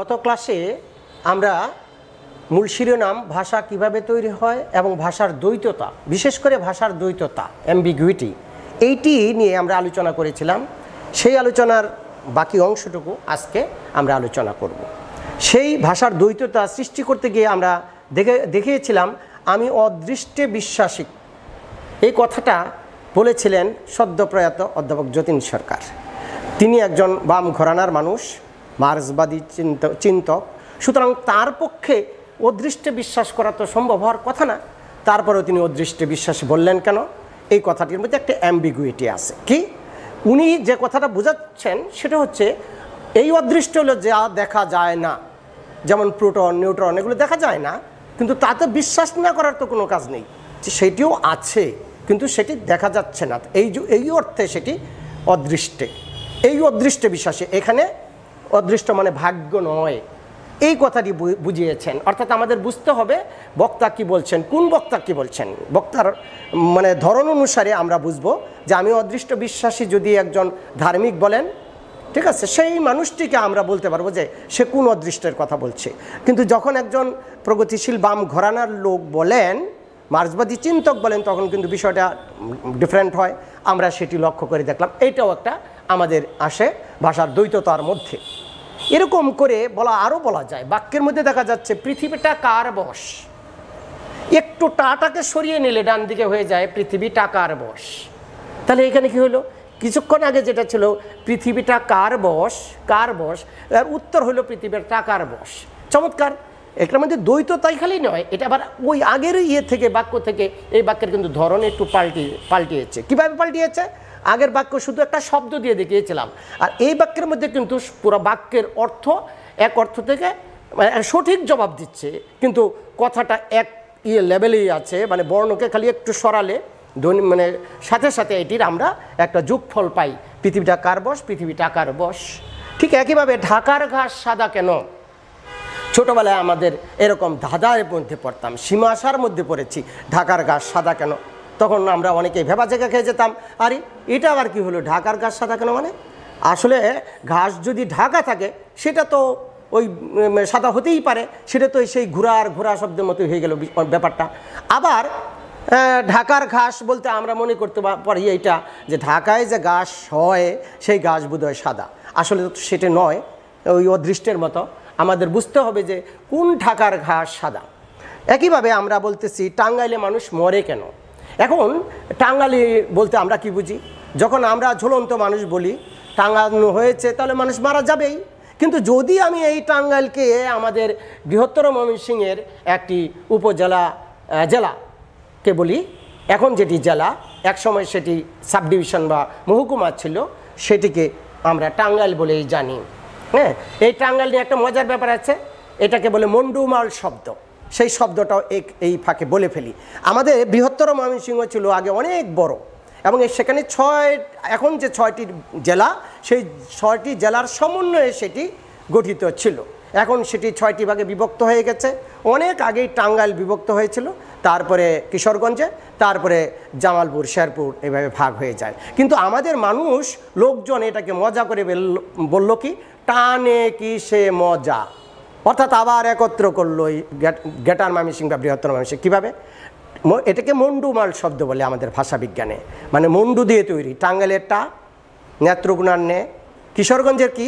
গত ক্লাসে আমরা মূল শিরোনাম ভাষা কিভাবে তৈরি হয় এবং ভাষার দ্বৈততা, বিশেষ করে ভাষার দ্বৈততা, অ্যাম্বিগুইটি, এইটি নিয়ে আমরা আলোচনা করেছিলাম। সেই আলোচনার বাকি অংশটুকু আজকে আমরা আলোচনা করব। সেই ভাষার দ্বৈততা সৃষ্টি করতে গিয়ে আমরা দেখিয়েছিলাম আমি অদৃষ্টে বিশ্বাসী। এই কথাটা বলেছিলেন সদ্যপ্রয়াত অধ্যাপক যতীন সরকার। তিনি একজন বাম ঘরানার মানুষ, মার্ক্সবাদী চিন্তক। সুতরাং তার পক্ষে অদৃষ্টে বিশ্বাস করা তো সম্ভব হওয়ার কথা না। তারপরেও তিনি অদৃষ্টে বিশ্বাস বললেন কেন? এই কথাটির মধ্যে একটা অ্যাম্বিগুইটি আছে। কি উনি যে কথাটা বোঝাচ্ছেন সেটা হচ্ছে এই অদৃষ্ট হলো যা দেখা যায় না, যেমন প্রোটন নিউট্রন এগুলো দেখা যায় না, কিন্তু তাতে বিশ্বাস না করার তো কোনো কাজ নেই, যে সেটিও আছে কিন্তু সেটি দেখা যাচ্ছে না। এই অর্থে সেটি অদৃষ্টে, এই অদৃষ্টে বিশ্বাসে। এখানে অদৃষ্ট মানে ভাগ্য নয়, এই কথাটি বুঝিয়েছেন। অর্থাৎ আমাদের বুঝতে হবে বক্তা কি বলছেন, কোন বক্তা কি বলছেন। বক্তার মানে ধরন অনুসারে আমরা বুঝবো যে আমি অদৃষ্ট বিশ্বাসী যদি একজন ধার্মিক বলেন, ঠিক আছে, সেই মানুষটিকে আমরা বলতে পারবো যে সে কোন অদৃষ্টের কথা বলছে। কিন্তু যখন একজন প্রগতিশীল বাম ঘরানার লোক বলেন, মার্ক্সবাদী চিন্তক বলেন, তখন কিন্তু বিষয়টা ডিফারেন্ট হয়। আমরা সেটি লক্ষ্য করে দেখলাম। এইটাও একটা আমাদের আসে ভাষার দ্বৈততার মধ্যে। এরকম করে আরও বলা যায়, বাক্যের মধ্যে দেখা যাচ্ছে পৃথিবীটা কার বশ। একটু টাটাকে সরিয়ে নিলে ডান দিকে হয়ে যায় পৃথিবীটা কার বশ। তাহলে এখানে কি হলো? কিছুক্ষণ আগে যেটা ছিল পৃথিবীটা কার বশ, কার বশ, এর উত্তর হলো পৃথিবীটা কার বশ। চমৎকার। এটার মধ্যে দ্বৈততাই খালি নয়, এটা আবার ওই আগের থেকে বাক্য থেকে এই বাক্যের কিন্তু ধরন একটু পাল্টিয়েছে। কীভাবে পাল্টিয়েছে? আগের বাক্য শুধু একটা শব্দ দিয়ে দেখিয়েছিলাম, আর এই বাক্যের মধ্যে কিন্তু পুরো বাক্যের অর্থ এক অর্থ থেকে সঠিক জবাব দিচ্ছে, কিন্তু কথাটা এক লেভেলেই আছে। মানে বর্ণকে খালি একটু সরালে মানে সাথে সাথে এটির আমরা একটা যোগফল পাই, পৃথিবীটা কার বশ, পৃথিবীটা কার বশ। ঠিক একইভাবে ঢাকার ঘাস সাদা কেন? ছোটোবেলায় আমাদের এরকম ধাঁধার মধ্যে পড়তাম, সীমাশার মধ্যে পড়েছি, ঢাকার ঘাস সাদা কেন। তখন আমরা অনেকেই ভেবা জায়গা খেয়ে যেতাম, আরে এটা আবার কি হলো, ঢাকার ঘাস সাদা কেন? মানে আসলে ঘাস যদি ঢাকা থাকে সেটা তো ওই সাদা হতেই পারে, সেটা তো সেই ঘোড়া শব্দের মতো হয়ে গেল ব্যাপারটা। আবার ঢাকার ঘাস বলতে আমরা মনে করতে পারি এইটা যে ঢাকায় যে ঘাস হয় সেই ঘাস বোধহয় সাদা। আসলে তো সেটা নয়, ওই অদৃষ্টের মতো। আমাদের বুঝতে হবে যে কোন ঢাকার ঘাস সাদা। একইভাবে আমরা বলতেছি টাঙ্গাইলে মানুষ মরে কেন। এখন টাঙ্গাইলে বলতে আমরা কি বুঝি? যখন আমরা ঝুলন্ত মানুষ বলি টাঙ্গানো হয়েছে, তাহলে মানুষ মারা যাবেই। কিন্তু যদি আমি এই টাঙ্গাইলকে আমাদের বৃহত্তর ময়মনসিংহের একটি জেলাকে বলি, এখন যেটি জেলা, একসময় সেটি সাব ডিভিশন বা মহকুমা ছিল, সেটিকে আমরা টাঙ্গাইল বলেই জানি। হ্যাঁ, এই টাঙ্গাইল নিয়ে একটা মজার ব্যাপার আছে, এটাকে বলে মন্ডুমাল শব্দ। সেই শব্দটাও এই ফাঁকে বলে ফেলি। আমাদের বৃহত্তর ময়মনসিংহ ছিল আগে অনেক বড়, এবং সেখানে এখন যে 6টি জেলা, সেই 6টি জেলার সমন্বয়ে সেটি গঠিত ছিল। এখন সেটি 6টি ভাগে বিভক্ত হয়ে গেছে। অনেক আগেই টাঙ্গাইল বিভক্ত হয়েছিল, তারপরে কিশোরগঞ্জে, তারপরে জামালপুর, শেরপুর, এভাবে ভাগ হয়ে যায়। কিন্তু আমাদের লোকজন এটাকে মজা করে বলল কি, টানে কি সে মজা, অর্থাৎ আবার একত্র করলো এই গ্রেটার ময়মনসিংহ বা বৃহত্তর ময়মনসিংহ। কীভাবে? এটাকে মন্ডুমাল শব্দ বলে আমাদের ভাষা বিজ্ঞানে। মানে মন্ডু দিয়ে তৈরি। টাঙ্গাইলের টা, নেত্রকোনার নে, কিশোরগঞ্জের কি,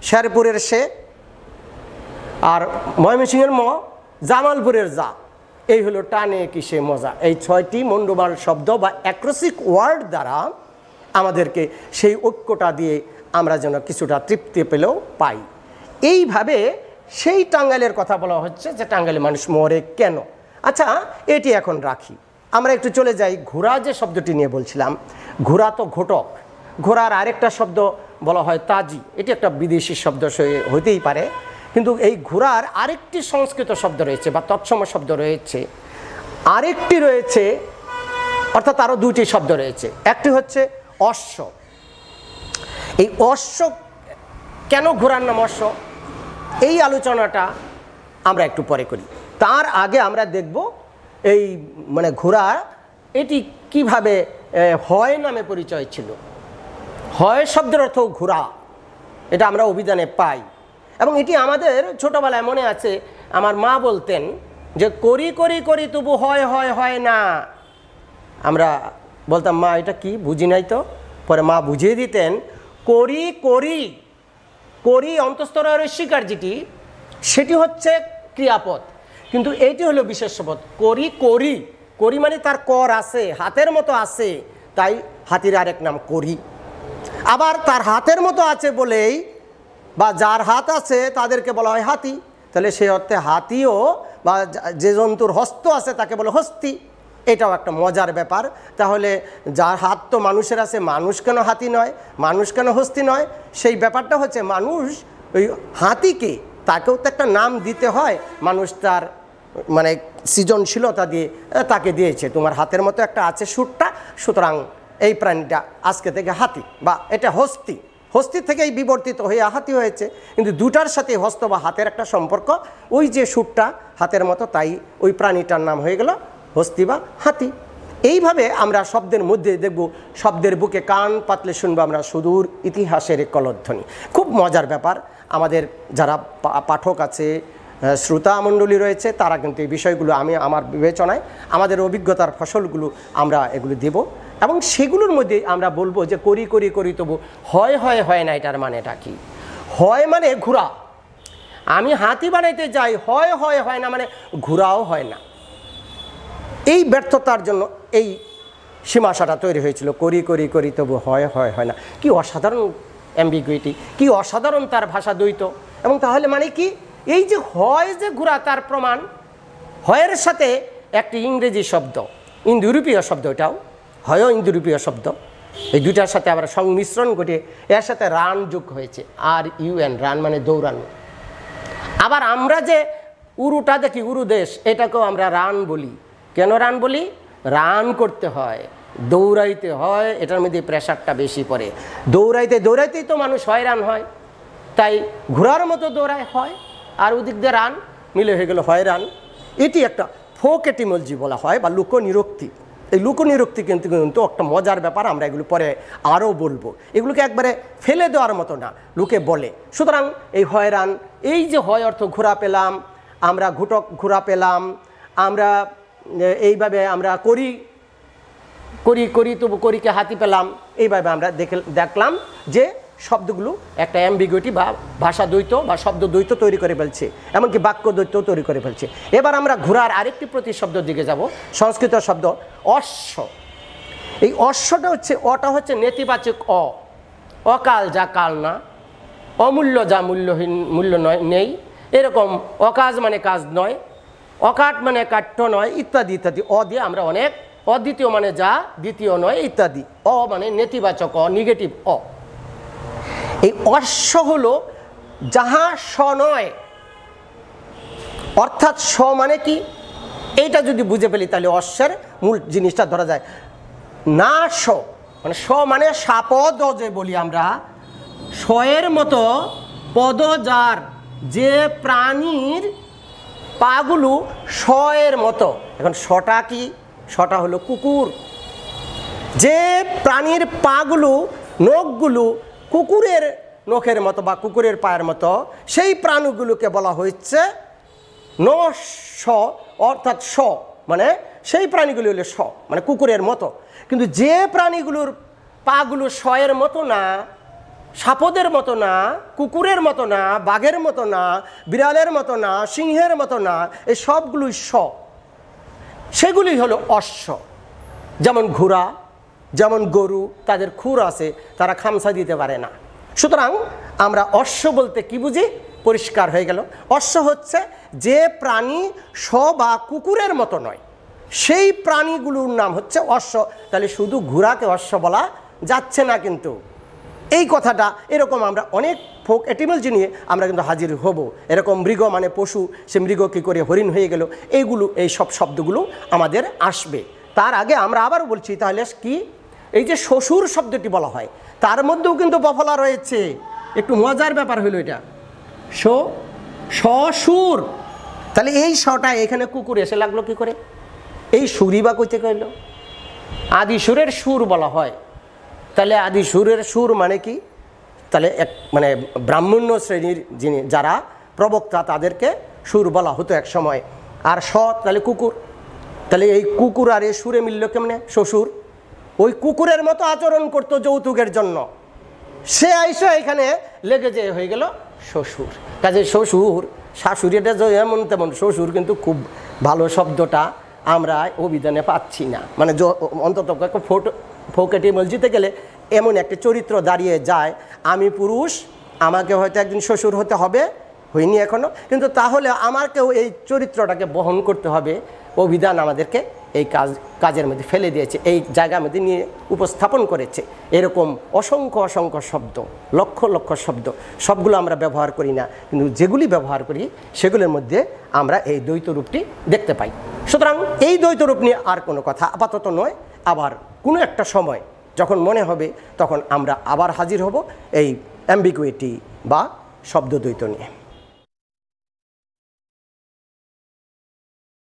শেরপুরের সে, আর ময়মনসিংহের ম, জামালপুরের যা। এই হলো টানে কি সে মজা। এই 6টি মন্ডুমাল শব্দ বা অ্যাক্রোস্টিক ওয়ার্ড দ্বারা আমাদেরকে সেই ঐক্যটা দিয়ে আমরা যেন কিছুটা তৃপ্তি পেলেও পাই। এইভাবে সেই টাঙ্গাইলের কথা বলা হচ্ছে যে টাঙ্গাইলে মানুষ মরে কেন। আচ্ছা, এটি এখন রাখি, আমরা একটু চলে যাই ঘোড়া যে শব্দটি নিয়ে বলছিলাম। ঘোড়া তো ঘটক, ঘোড়ার আরেকটা শব্দ বলা হয় তাজি। এটি একটা বিদেশি শব্দ হইতেই পারে, কিন্তু এই ঘোড়ার আরেকটি সংস্কৃত শব্দ রয়েছে বা তৎসম শব্দ রয়েছে, আরেকটি রয়েছে, অর্থাৎ আরও 2টি শব্দ রয়েছে। একটি হচ্ছে অশ্ব। এই অশ্ব কেন ঘোড়ার নাম অশ্ব, এই আলোচনাটা আমরা একটু পরে করি। তার আগে আমরা দেখব এই মানে ঘোড়া এটি কিভাবে হয় নামে পরিচয় ছিল। হয় শব্দের অর্থ ঘোড়া, এটা আমরা অভিধানে পাই। এবং এটি আমাদের ছোটোবেলায় মনে আছে, আমার মা বলতেন যে করি করি করি তবু হয় হয় হয় না। আমরা বলতাম মা এটা কি, বুঝি নাই তো। পরে মা বুঝিয়ে দিতেন, করি করি করি অন্তঃস্তরের স্বীকার যেটি, সেটি হচ্ছে ক্রিয়াপদ, কিন্তু এইটি হলো বিশেষ্যপদ। করি করি করি মানে তার কর আছে, হাতের মতো আছে, তাই হাতির আরেক নাম করি। আবার তার হাতের মতো আছে বলেই বা যার হাত আছে তাদেরকে বলা হয় হাতি। তাহলে সেই অর্থে হাতিও বা যে জন্তুর হস্ত আছে তাকে বলে হস্তি। এটাও একটা মজার ব্যাপার। তাহলে যার হাত তো মানুষের আছে, মানুষ কেন হাতি নয়, মানুষ কেন হস্তি নয়? সেই ব্যাপারটা হচ্ছে মানুষ ওই হাতিকে তাকেও তো একটা নাম দিতে হয়। মানুষ তার মানে সৃজনশীলতা দিয়ে তাকে দিয়েছে, তোমার হাতের মতো একটা আছে সুরটা, সুতরাং এই প্রাণীটা আজকে থেকে হাতি বা এটা হস্তি। হস্তি থেকেই বিবর্তিত হয়ে হাতি হয়েছে, কিন্তু দুটার সাথে হস্ত বা হাতের একটা সম্পর্ক, ওই যে সুরটা হাতের মতো, তাই ওই প্রাণীটার নাম হয়ে গেল হস্তি বা হাতি। এইভাবে আমরা শব্দের মধ্যে দেখব, শব্দের বুকে কান পাতলে শুনবো আমরা সুদূর ইতিহাসের কলধ্বনি। খুব মজার ব্যাপার। আমাদের যারা পাঠক আছে, শ্রোতা মণ্ডলী রয়েছে, তারা কিন্তু এই বিষয়গুলো আমি আমার বিবেচনায় আমাদের অভিজ্ঞতার ফসলগুলো আমরা এগুলো দেব, এবং সেগুলোর মধ্যে আমরা বলবো যে করি করি করি তবু হয় হয় হয় না। এটার মানেটা কি? হয় মানে ঘোরা, আমি হাতি বানাইতে যাই, হয় হয় হয় না মানে ঘোরাও হয় না। এই ব্যর্থতার জন্য এই সীমাশাটা তৈরি হয়েছিল, করি করি করি তবু হয় হয় হয় না। কি অসাধারণ অ্যাম্বিগুইটি, কি অসাধারণ তার ভাষা দ্বৈত। এবং তাহলে মানে কি, এই যে হয় যে ঘোরা, তার প্রমাণ হয়ের সাথে একটি ইংরেজি শব্দ, ইন্দো ইউরোপীয় শব্দ, এটাও হয়ও ইন্দো ইউরোপীয় শব্দ, এই দুটার সাথে আবার সংমিশ্রণ ঘটে এর সাথে রান যোগ হয়েছে, আর ইউএন, রান মানে দৌড়ানো। আবার আমরা যে উরুটা দেখি, উরু দেশ, এটাকেও আমরা রান বলি। কেন রান বলি? রান করতে হয়, দৌড়াইতে হয়, এটার মধ্যে প্রেশারটা বেশি পড়ে। দৌড়াইতে দৌড়াইতেই তো মানুষ হয়রান হয়, তাই ঘোড়ার মতো দৌড়ায় হয়, আর ওদিক দিয়ে রান মিলে হয়ে গেল হয়রান। এটি একটা ফোক এটিমোলজি বলা হয় বা লোকনিরুক্তি। এই লোকনিরুক্তি কিন্তু একটা মজার ব্যাপার, আমরা এগুলো পরে আরও বলবো। এগুলোকে একবারে ফেলে দেওয়ার মতো না, লোকে বলে। সুতরাং এই হয়রান, এই যে হয় অর্থ ঘোরা পেলাম, আমরা ঘুটক ঘোরা পেলাম, আমরা এইভাবে আমরা করি করি করি তবু করিকে হাতি পেলাম, এইভাবে আমরা দেখলাম যে শব্দগুলো একটা অ্যাম্বিগুইটি বা ভাষা দ্বৈত বা শব্দ দ্বৈত তৈরি করে ফেলছে, এমনকি বাক্য দ্বৈত তৈরি করে ফেলছে। এবার আমরা ঘোড়ার আরেকটি প্রতিশব্দের দিকে যাব, সংস্কৃত শব্দ অশ্ব। এই অশ্বটা হচ্ছে, অটা হচ্ছে নেতিবাচক অ, অকাল যা কাল না, অমূল্য যা মূল্যহীন, মূল্য নয় নেই, এরকম অকাজ মানে কাজ নয়, অকাট মানে কাঠ্য নয়, ইত্যাদি ইত্যাদি। অ দিয়ে আমরা অনেক, অদ্বিতীয় মানে যা দ্বিতীয় নয়, ইত্যাদি। অ মানে নেতিবাচক অ, নেগেটিভ অ। এই অশ্ব হলো যাহা স নয়, অর্থাৎ স মানে কি, এইটা যদি বুঝে ফেলি তাহলে অশ্বের মূল জিনিসটা ধরা যায়। না স মানে স মানে সাপদ যে বলি আমরা, শয়ের মতো পদ যার, যে প্রাণীর পাগুলো শয়ের মতো। এখন শটা কি? শটা হলো কুকুর। যে প্রাণীর পাগুলো, নখগুলো কুকুরের নখের মতো বা কুকুরের পায়ের মতো, সেই প্রাণীগুলোকে বলা হচ্ছে নশ, অর্থাৎ স মানে সেই প্রাণীগুলো হলো স মানে কুকুরের মতো। কিন্তু যে প্রাণীগুলোর পাগুলো শয়ের মতো না, সাপদের মতো না, কুকুরের মতো না, বাঘের মতো না, বিড়ালের মতো না, সিংহের মতো না, এই সবগুলোই স, সেগুলি হলো অশ্ব। যেমন ঘোড়া, যেমন গরু, তাদের খুর আছে, তারা খামসা দিতে পারে না। সুতরাং আমরা অশ্ব বলতে কি বুঝি? পরিষ্কার হয়ে গেল। অশ্ব হচ্ছে যে প্রাণী স বা কুকুরের মতো নয়, সেই প্রাণীগুলোর নাম হচ্ছে অশ্ব। তাহলে শুধু ঘোড়াকে অশ্ব বলা যাচ্ছে না কিন্তু। এই কথাটা এরকম আমরা অনেক ফোক এটিমোলজি নিয়ে আমরা কিন্তু হাজির হব। এরকম মৃগ মানে পশু, সে মৃগ কী করে হরিণ হয়ে গেল, এইগুলো, এই সব শব্দগুলো আমাদের আসবে। তার আগে আমরা আবারও বলছি, তাহলে কি, এই যে শ্বশুর শব্দটি বলা হয়, তার মধ্যেও কিন্তু বফলা রয়েছে। একটু মজার ব্যাপার হলো এটা, শ্বশুর। তাহলে এই শটা এখানে কুকুর এসে লাগলো কি করে? এই সুরই বা কইতে কইল, আদি সুরের সুর বলা হয়। তাহলে আদি সুরের সুর মানে কি? তাহলে এক মানে ব্রাহ্মণ্য শ্রেণীর যিনি যারা প্রবক্তা তাদেরকে সুর বলা হতো এক সময়। আর সৎ তাহলে কুকুর, তাহলে এই কুকুর আর এই সুরে মিলল কেমনে? শ্বশুর ওই কুকুরের মতো আচরণ করতো যৌতুকের জন্য, সে আইসা এখানে লেগে যে হয়ে গেল শ্বশুর। কাজে শ্বশুর শাশুড়িটা যে এমন তেমন, শ্বশুর কিন্তু খুব ভালো শব্দটা আমরা অভিধানে পাচ্ছি না। মানে অন্তত ফৌকেটি মসজিদে গেলে এমন একটা চরিত্র দাঁড়িয়ে যায়, আমি পুরুষ, আমাকে হয়তো একদিন শ্বশুর হতে হবে, হইনি এখনও, কিন্তু তাহলে আমাকেও এই চরিত্রটাকে বহন করতে হবে। অভিধান আমাদেরকে এই কাজের মধ্যে ফেলে দিয়েছে, এই জায়গার মধ্যে নিয়ে উপস্থাপন করেছে। এরকম অসংখ্য অসংখ্য শব্দ, লক্ষ লক্ষ শব্দ, সবগুলো আমরা ব্যবহার করি না, কিন্তু যেগুলি ব্যবহার করি সেগুলোর মধ্যে আমরা এই দ্বৈত রূপটি দেখতে পাই। সুতরাং এই দ্বৈত রূপ নিয়ে আর কোনো কথা আপাতত নয়, আবার কোনো একটা সময় যখন মনে হবে তখন আমরা আবার হাজির হব এই অ্যাম্বিগুইটি বা শব্দ দ্বৈত নিয়ে।